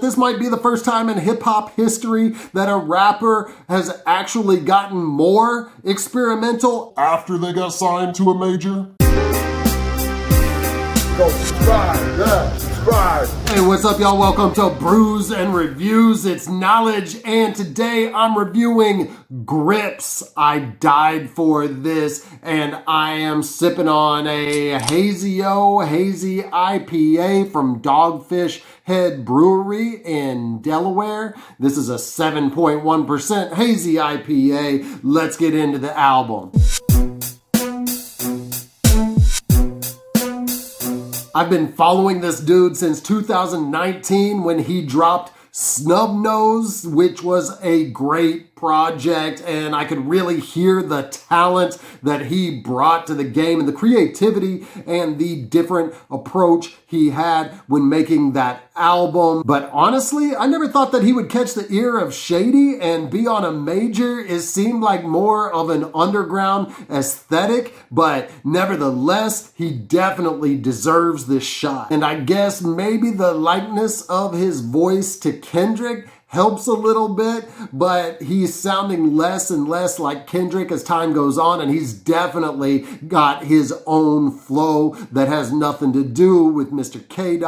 This might be the first time in hip-hop history that a rapper has actually gotten more experimental after they got signed to a major. Go subscribe, yeah, subscribe. Hey, what's up, y'all? Welcome to Brews and Reviews. It's Knowledge, and today I'm reviewing Grips. I died for this, and I am sipping on a hazy IPA from Dogfish Head Brewery in Delaware. This is a 7.1% hazy IPA. Let's get into the album. I've been following this dude since 2019 when he dropped Snubnose, which was a great project, and I could really hear the talent that he brought to the game and the creativity and the different approach he had when making that album. But honestly, I never thought that he would catch the ear of Shady and be on a major. It seemed like more of an underground aesthetic, but nevertheless, he definitely deserves this shot. And I guess maybe the likeness of his voice to Kendrick helps a little bit, but he's sounding less and less like Kendrick as time goes on, and he's definitely got his own flow that has nothing to do with Mr. K.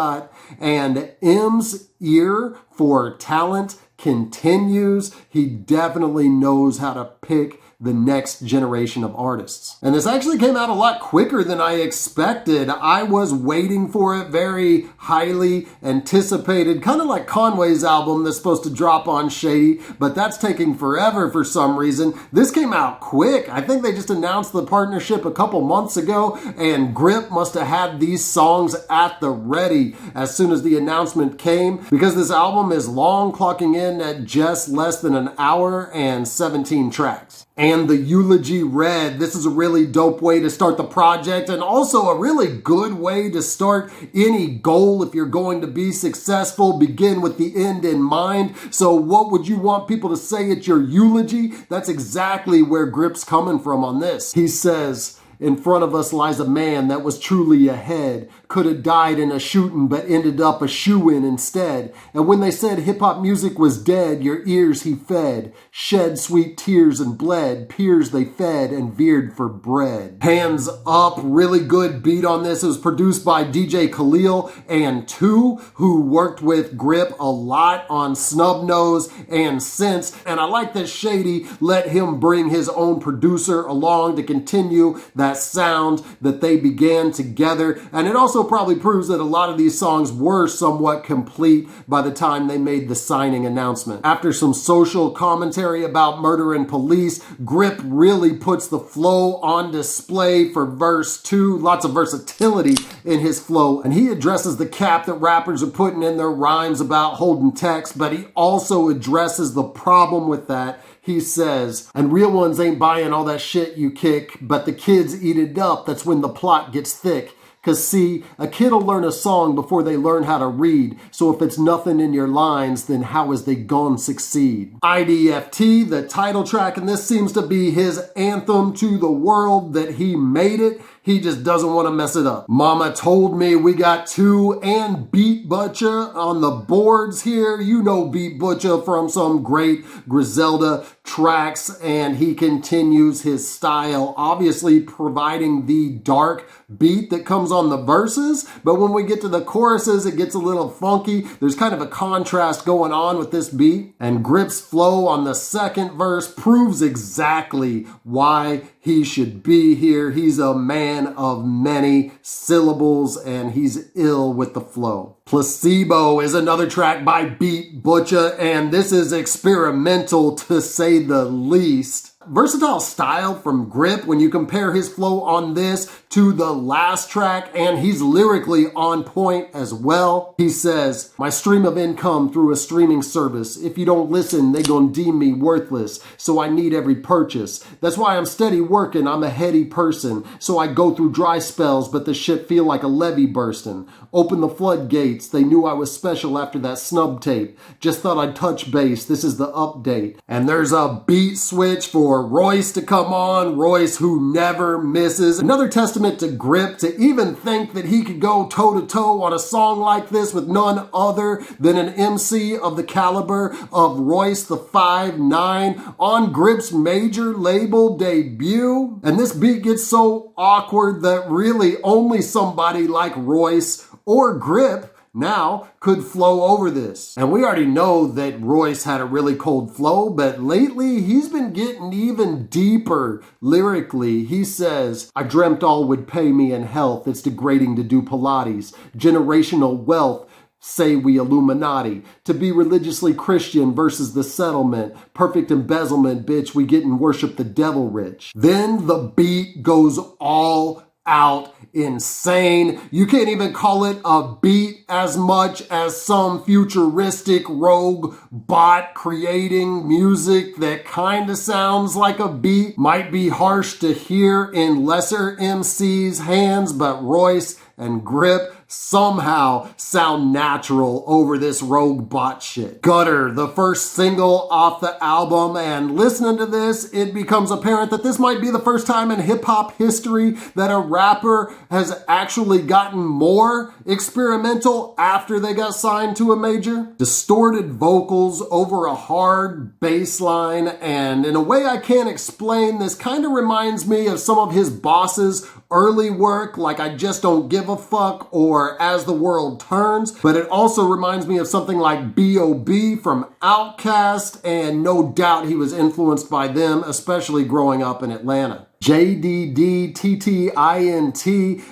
And M's ear for talent continues. He definitely knows how to pick the next generation of artists. And this actually came out a lot quicker than I expected. I was waiting for it, very highly anticipated, kind of like Conway's album that's supposed to drop on Shady, but that's taking forever for some reason. This came out quick. I think they just announced the partnership a couple months ago, and Grip must have had these songs at the ready as soon as the announcement came, because this album is long, clocking in at just less than an hour and 17 tracks. And the Eulogy Read. This is a really dope way to start the project, and also a really good way to start any goal. If you're going to be successful, begin with the end in mind. So what would you want people to say at your eulogy? That's exactly where Grip's coming from on this. He says, "In front of us lies a man that was truly ahead. Could have died in a shooting, but ended up a shoe-in instead. And when they said hip-hop music was dead, your ears he fed. Shed sweet tears and bled. Peers they fed and veered for bread." Hands up, really good beat on this. It was produced by DJ Khalil and Two, who worked with Grip a lot on Snubnose and Sense. And I like that Shady let him bring his own producer along to continue that sound that they began together. And it also probably proves that a lot of these songs were somewhat complete by the time they made the signing announcement. After some social commentary about murder and police, Grip really puts the flow on display for verse 2. Lots of versatility in his flow. And he addresses the cap that rappers are putting in their rhymes about holding text, but he also addresses the problem with that. He says, "And real ones ain't buying all that shit you kick, but the kids eat it up. That's when the plot gets thick. 'Cause see, a kid'll learn a song before they learn how to read. So if it's nothing in your lines, then how is they gon' succeed?" IDFT, the title track, and this seems to be his anthem to the world that he made it. He just doesn't want to mess it up. Momma Told Me, we got Two and Beat Butcha on the boards here. You know Beat Butcha from some great Griselda tracks, and he continues his style, obviously providing the dark beat that comes on the verses, but when we get to the choruses, it gets a little funky. There's kind of a contrast going on with this beat, and Grip's flow on the second verse proves exactly why he should be here. He's a man of many syllables, and he's ill with the flow. Placebo is another track by Beat Butcha, and this is experimental to say the least. Versatile style from Grip when you compare his flow on this to the last track, and he's lyrically on point as well. He says, "My stream of income through a streaming service. If you don't listen, they gon' deem me worthless. So I need every purchase. That's why I'm steady working. I'm a heady person. So I go through dry spells, but the shit feel like a levee bursting. Open the floodgates. They knew I was special after that snub tape. Just thought I'd touch base. This is the update." And there's a beat switch for for Royce to come on, Royce who never misses. Another testament to Grip to even think that he could go toe-to-toe on a song like this with none other than an MC of the caliber of Royce the 5'9" on Grip's major label debut. And this beat gets so awkward that really only somebody like Royce or Grip now could flow over this. And we already know that Royce had a really cold flow, but lately he's been getting even deeper lyrically. He says, I dreamt all would pay me in health. It's degrading to do Pilates. Generational wealth. Say we Illuminati. To be religiously Christian versus the settlement. Perfect embezzlement, bitch. We get and worship the devil rich. Then the beat goes all out insane. You can't even call it a beat as much as some futuristic rogue bot creating music that kind of sounds like a beat. Might be harsh to hear in lesser MCs' hands, but Royce and Grip somehow sound natural over this rogue bot shit. Gutter, the first single off the album, and listening to this, it becomes apparent that this might be the first time in hip-hop history that a rapper has actually gotten more experimental after they got signed to a major. Distorted vocals over a hard bass line, and in a way I can't explain, this kind of reminds me of some of his boss's early work, like I Just Don't Give a Fuck or As the World Turns, but it also reminds me of something like B.O.B. from Outkast, and no doubt he was influenced by them, especially growing up in Atlanta. JDDTTINT,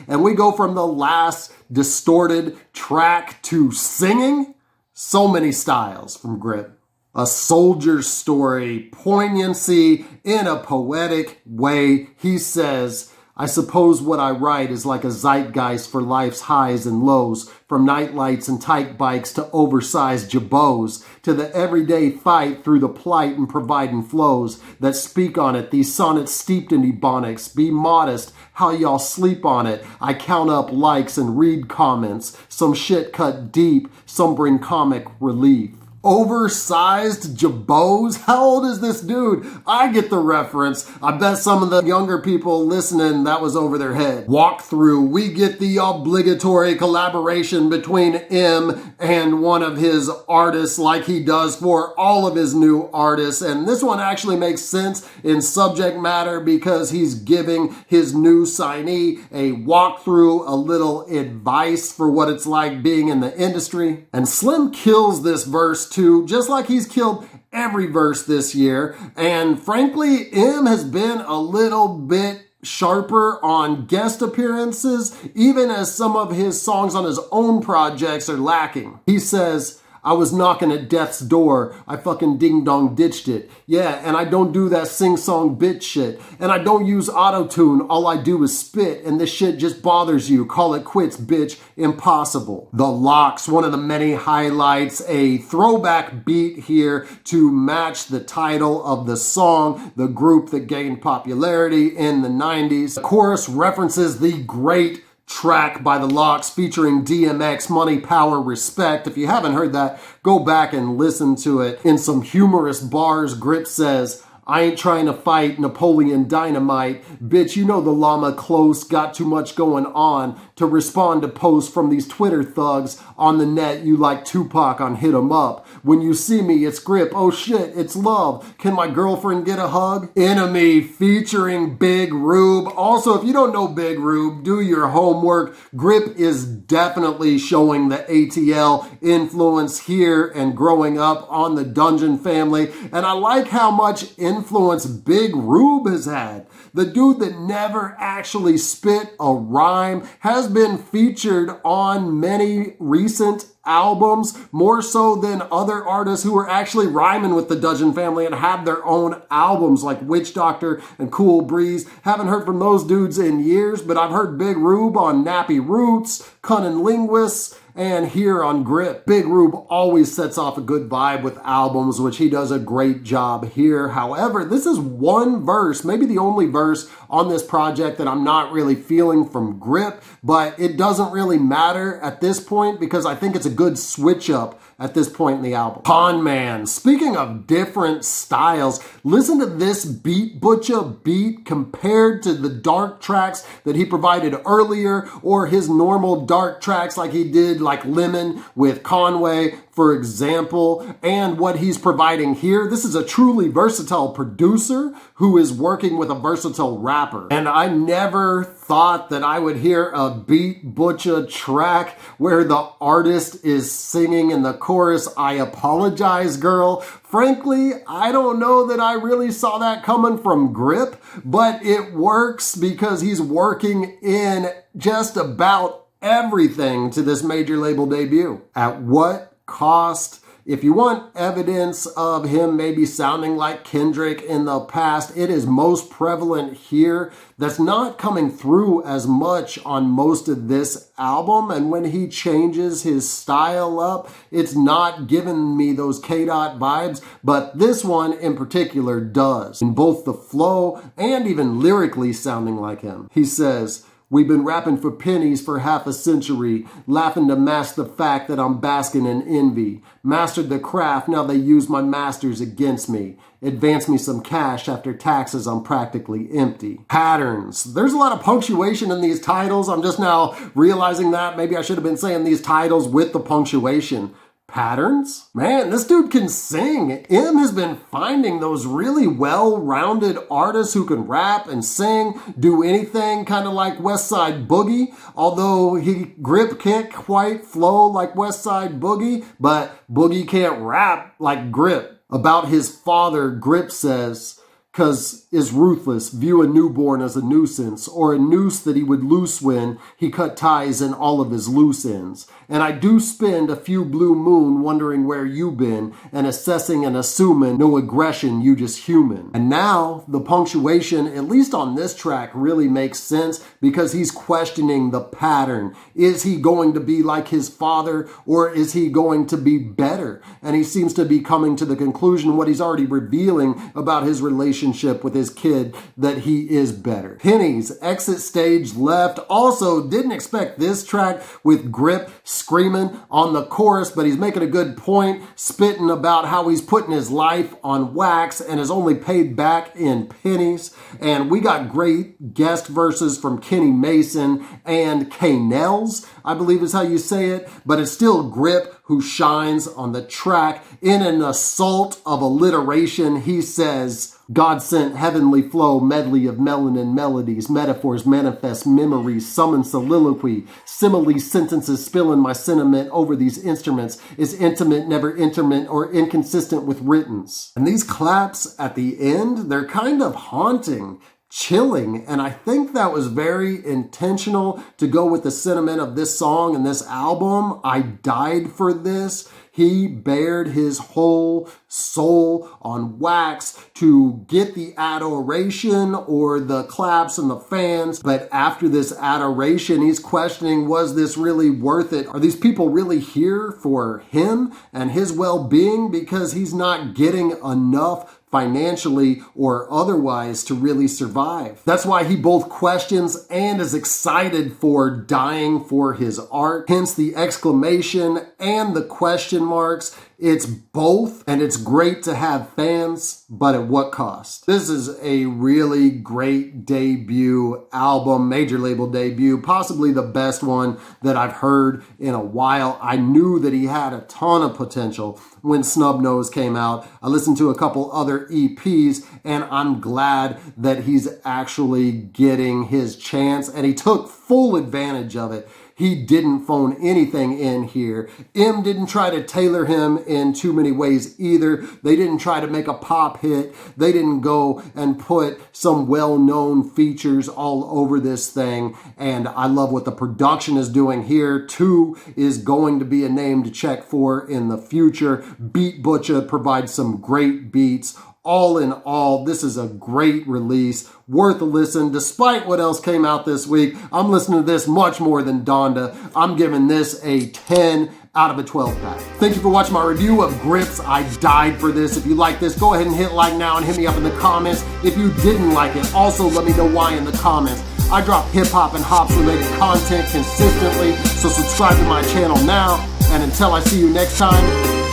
and we go from the last distorted track to singing. So many styles from Grip. A soldier's story, poignancy in a poetic way. He says, I suppose what I write is like a zeitgeist for life's highs and lows, from nightlights and tight bikes to oversized jabots, to the everyday fight through the plight and providing flows that speak on it. These sonnets steeped in ebonics, be modest, how y'all sleep on it. I count up likes and read comments, some shit cut deep, some bring comic relief. Oversized jabots? How old is this dude? I get the reference. I bet some of the younger people listening, that was over their head. Walkthrough, we get the obligatory collaboration between M and one of his artists like he does for all of his new artists. And this one actually makes sense in subject matter because he's giving his new signee a walkthrough, a little advice for what it's like being in the industry. And Slim kills this verse too, just like he's killed every verse this year. And frankly, M has been a little bit sharper on guest appearances, even as some of his songs on his own projects are lacking. He says, I was knocking at death's door. I fucking ding-dong ditched it. Yeah, and I don't do that sing-song bitch shit. And I don't use auto-tune. All I do is spit, and this shit just bothers you. Call it quits, bitch. Impossible. The Locks, one of the many highlights, a throwback beat here to match the title of the song, the group that gained popularity in the 90s. The chorus references the great track by The Locks featuring DMX, Money, Power, Respect. If you haven't heard that, go back and listen to it. In some humorous bars, Grip says, I ain't trying to fight Napoleon Dynamite. Bitch, you know the llama close got too much going on to respond to posts from these Twitter thugs on the net. You like Tupac on Hit 'Em Up. When you see me, it's Grip. Oh shit, it's love. Can my girlfriend get a hug? Enemy featuring Big Rube. Also, if you don't know Big Rube, do your homework. Grip is definitely showing the ATL influence here and growing up on the Dungeon family. And I like how much influence Big Rube has had. The dude that never actually spit a rhyme has been featured on many recent albums, more so than other artists who are actually rhyming with the Dungeon family and have their own albums like Witch Doctor and Cool Breeze. Haven't heard from those dudes in years, but I've heard Big Rube on Nappy Roots, Cunning Linguists, And here on Grip, Big Rube always sets off a good vibe with albums, which he does a great job here. However, this is one verse, maybe the only verse on this project that I'm not really feeling from Grip, but it doesn't really matter at this point because I think it's a good switch up at this point in the album. ConMan. Speaking of different styles, listen to this Beat Butcha beat compared to the dark tracks that he provided earlier or his normal dark tracks like he did like Lemon with Conway, for example, and what he's providing here. This is a truly versatile producer who is working with a versatile rapper. And I never thought that I would hear a Beat Butcha track where the artist is singing in the chorus, "I apologize, girl." Frankly, I don't know that I really saw that coming from Grip, but it works because he's working in just about everything to this major label debut. At what cost? If you want evidence of him maybe sounding like Kendrick in the past, it is most prevalent here. That's not coming through as much on most of this album. And when he changes his style up, it's not giving me those K-Dot vibes, but this one in particular does. In both the flow and even lyrically sounding like him. He says, "We've been rapping for pennies for half a century, laughing to mask the fact that I'm basking in envy. Mastered the craft, now they use my masters against me. Advance me some cash, after taxes I'm practically empty." Patterns. There's a lot of punctuation in these titles. I'm just now realizing that. Maybe I should have been saying these titles with the punctuation. Patterns? Man, this dude can sing. M has been finding those really well-rounded artists who can rap and sing, do anything, kind of like Westside Boogie. Although Grip can't quite flow like Westside Boogie, but Boogie can't rap like Grip. About his father, Grip says, "'Cause is ruthless, view a newborn as a nuisance, or a noose that he would loose when he cut ties in all of his loose ends. And I do spend a few blue moon wondering where you been, and assessing and assuming no aggression, you just human." And now the punctuation, at least on this track, really makes sense because he's questioning the pattern. Is he going to be like his father, or is he going to be better? And he seems to be coming to the conclusion, what he's already revealing about his relationship with his kid, that he is better. Pennies, Exit Stage Left. Also didn't expect this track with Grip screaming on the chorus, but he's making a good point, spitting about how he's putting his life on wax and is only paid back in pennies. And we got great guest verses from Kenny Mason and K-Nels, I believe is how you say it, but it's still Grip who shines on the track. In an assault of alliteration, he says, "God sent heavenly flow, medley of melanin melodies, metaphors manifest memories, summon soliloquy, simile sentences spilling my sentiment over these instruments, is intimate, never intermittent, or inconsistent with writtens." And these claps at the end, they're kind of haunting, chilling, and I think that was very intentional to go with the sentiment of this song and this album. I died for this. He bared his whole soul on wax to get the adoration or the claps and the fans. But after this adoration, he's questioning, was this really worth it? Are these people really here for him and his well-being? Because he's not getting enough financially or otherwise to really survive. That's why he both questions and is excited for dying for his art. Hence the exclamation and the question marks. It's both, and it's great to have fans, but at what cost? This is a really great debut album, major label debut, possibly the best one that I've heard in a while. I knew that he had a ton of potential when Snubnose came out. I listened to a couple other EPs, and I'm glad that he's actually getting his chance, and he took full advantage of it. He didn't phone anything in here. M didn't try to tailor him in too many ways either. They didn't try to make a pop hit. They didn't go and put some well-known features all over this thing. And I love what the production is doing here. 2 is going to be a name to check for in the future. Beat Butcha provides some great beats all in all, this is a great release, worth a listen. Despite what else came out this week, I'm listening to this much more than Donda. I'm giving this a 10 out of a 12 pack. Thank you for watching my review of Grips. I died for this. If you like this, go ahead and hit like now and hit me up in the comments. If you didn't like it, also let me know why in the comments. I drop hip-hop and hops related content consistently, so subscribe to my channel now. And until I see you next time,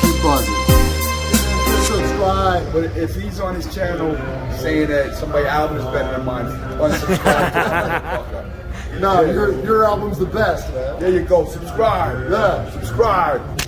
keep buzzing. Subscribe, but if he's on his channel saying that somebody's album is better than mine, unsubscribe to him. No, your album's the best, man. There you go. Subscribe. Yeah. Subscribe.